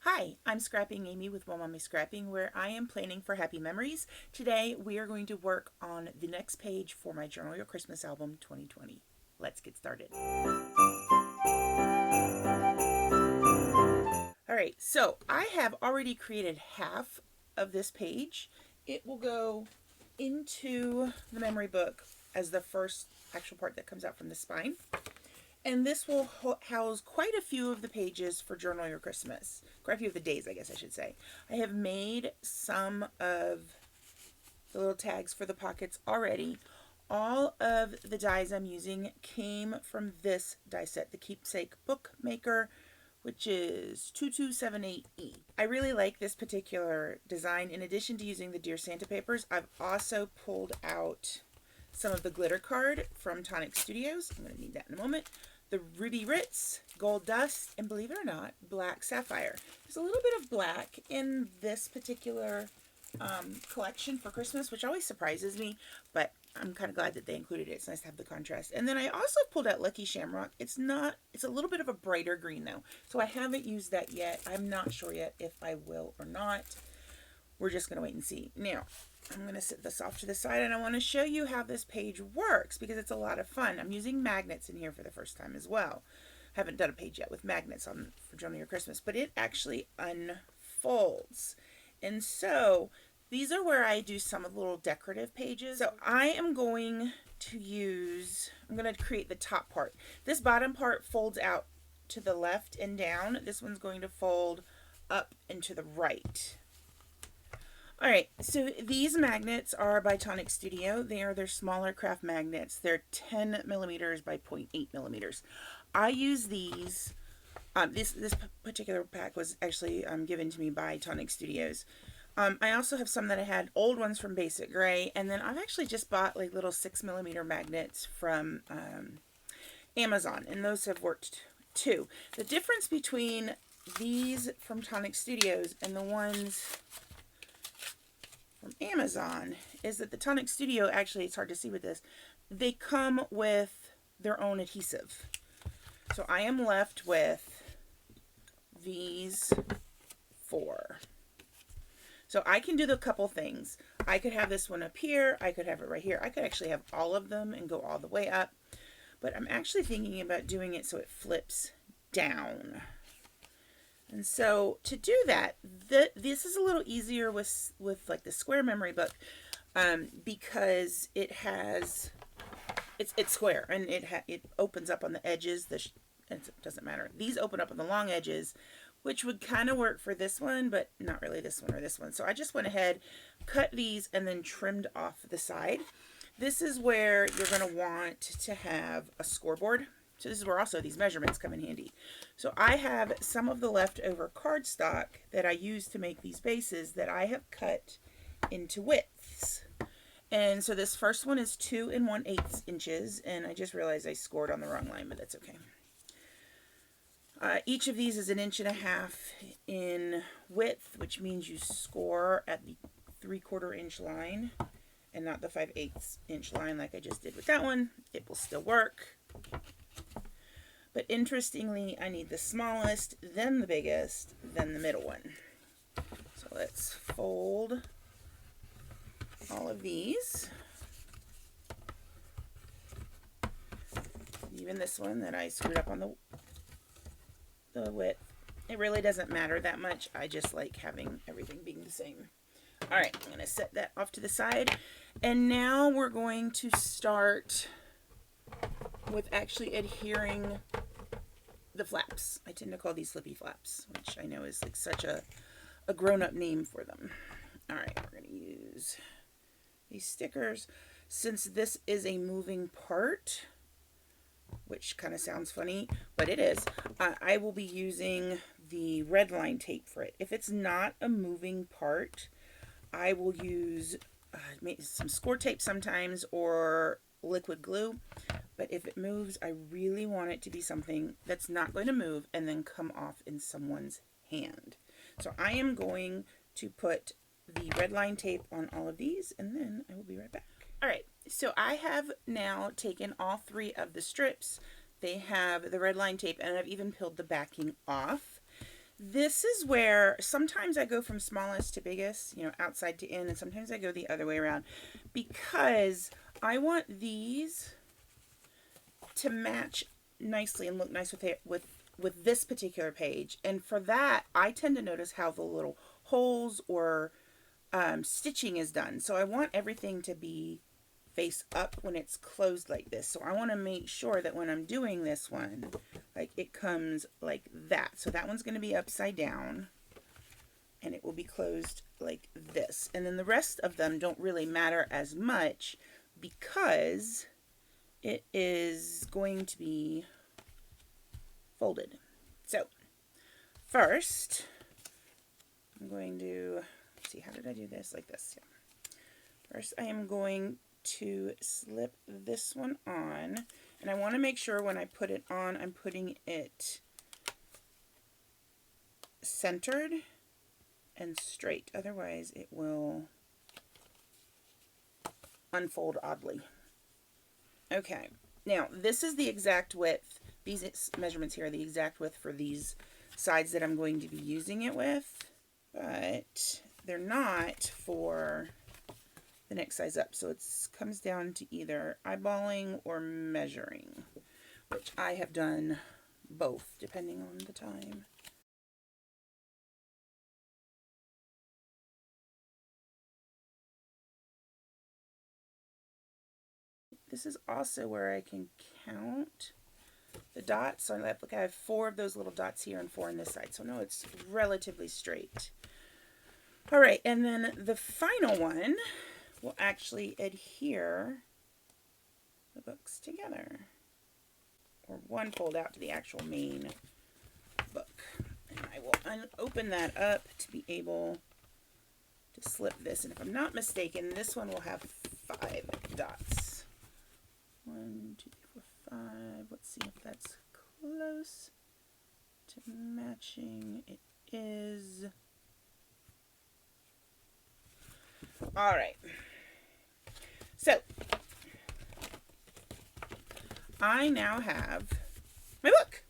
Hi, I'm Scrapping Amy with Well Mommy Scrapping, where I am planning for happy memories. Today we are going to work on the next page for my Journal Your Christmas album 2020. Let's get started. Alright, so I have already created half of this page. It will go into the memory book as the first actual part that comes out from the spine. And this will house quite a few of the pages for Journal Your Christmas. Quite a few of the days, I guess I should say. I have made some of the little tags for the pockets already. All of the dies I'm using came from this die set, the Keepsake Bookmaker, which is 2278E. I really like this particular design. In addition to using the Dear Santa papers, I've also pulled out some of the glitter card from Tonic Studios. I'm going to need that in a moment. The Ruby Ritz, Gold Dust, and believe it or not, Black Sapphire. There's a little bit of black in this particular collection for Christmas, which always surprises me, but I'm kind of glad that they included it. It's nice to have the contrast. And then I also pulled out Lucky Shamrock. It's a little bit of a brighter green though, so I haven't used that yet. I'm not sure yet if I will or not. We're just going to wait and see. Now, I'm going to set this off to the side, and I want to show you how this page works because it's a lot of fun. I'm using magnets in here for the first time as well. Haven't done a page yet with magnets on for Journal Your Christmas, but it actually unfolds. And so these are where I do some of the little decorative pages. So I am going to create the top part. This bottom part folds out to the left and down. This one's going to fold up and to the right. Alright, so these magnets are by Tonic Studio. They are their smaller craft magnets. They're 10 millimeters by 0.8 millimeters. I use these. This particular pack was actually given to me by Tonic Studios. I also have some that I had, old ones from Basic Gray, and then I've actually just bought like little 6 millimeter magnets from Amazon, and those have worked too. The difference between these from Tonic Studios and the ones from Amazon is that the Tonic Studio, actually it's hard to see with this, they come with their own adhesive. So I am left with these four. So I can do the couple things. I could have this one up here, I could have it right here, I could actually have all of them and go all the way up, but I'm actually thinking about doing it so it flips down. And so to do that, this is a little easier with like the square memory book because it's square and it opens up on the edges. It doesn't matter. These open up on the long edges, which would kind of work for this one, but not really this one or this one. So I just went ahead, cut these, and then trimmed off the side. This is where you're going to want to have a scoreboard. So this is where also these measurements come in handy. So I have some of the leftover cardstock that I use to make these bases that I have cut into widths. And so this first one is 2 1/8 inches, and I just realized I scored on the wrong line, but that's okay. Each of these is 1.5 inches in width, which means you score at the 3/4 inch line and not the 5/8 inch line like I just did with that one. It will still work. But interestingly, I need the smallest, then the biggest, then the middle one. So let's fold all of these. Even this one that I screwed up on the width. It really doesn't matter that much. I just like having everything being the same. Alright, I'm going to set that off to the side. And now we're going to start with actually adhering the flaps. I tend to call these slippy flaps, which I know is like such a grown-up name for them. Alright, we're going to use these stickers. Since this is a moving part, which kind of sounds funny, but it is, I will be using the red line tape for it. If it's not a moving part, I will use some score tape sometimes or liquid glue. But if it moves, I really want it to be something that's not going to move and then come off in someone's hand. So I am going to put the red line tape on all of these, and then I will be right back. Alright, so I have now taken all 3 of the strips. They have the red line tape, and I've even peeled the backing off. This is where sometimes I go from smallest to biggest, you know, outside to in, and sometimes I go the other way around because I want these to match nicely and look nice with it with this particular page. And for that, I tend to notice how the little holes or stitching is done. So I want everything to be face up when it's closed like this. So I want to make sure that when I'm doing this one, like it comes like that. So that one's going to be upside down and it will be closed like this. And then the rest of them don't really matter as much because it is going to be folded. So first I'm going to see, how did I do this? Like this. Yeah. First I am going to slip this one on, and I want to make sure when I put it on I'm putting it centered and straight, otherwise it will unfold oddly. Okay, now this is the exact width, these measurements here are the exact width for these sides that I'm going to be using it with, but they're not for the next size up. So it comes down to either eyeballing or measuring, which I have done both depending on the time. This is also where I can count the dots. So I have 4 of those little dots here and 4 on this side. So no, it's relatively straight. All right, and then the final one will actually adhere the books together, or one fold out to the actual main book. And I will open that up to be able to slip this. And if I'm not mistaken, this one will have 5 dots. 1, 2, 3, 4, 5. Let's see if that's close to matching. It is. All right. So I now have my book.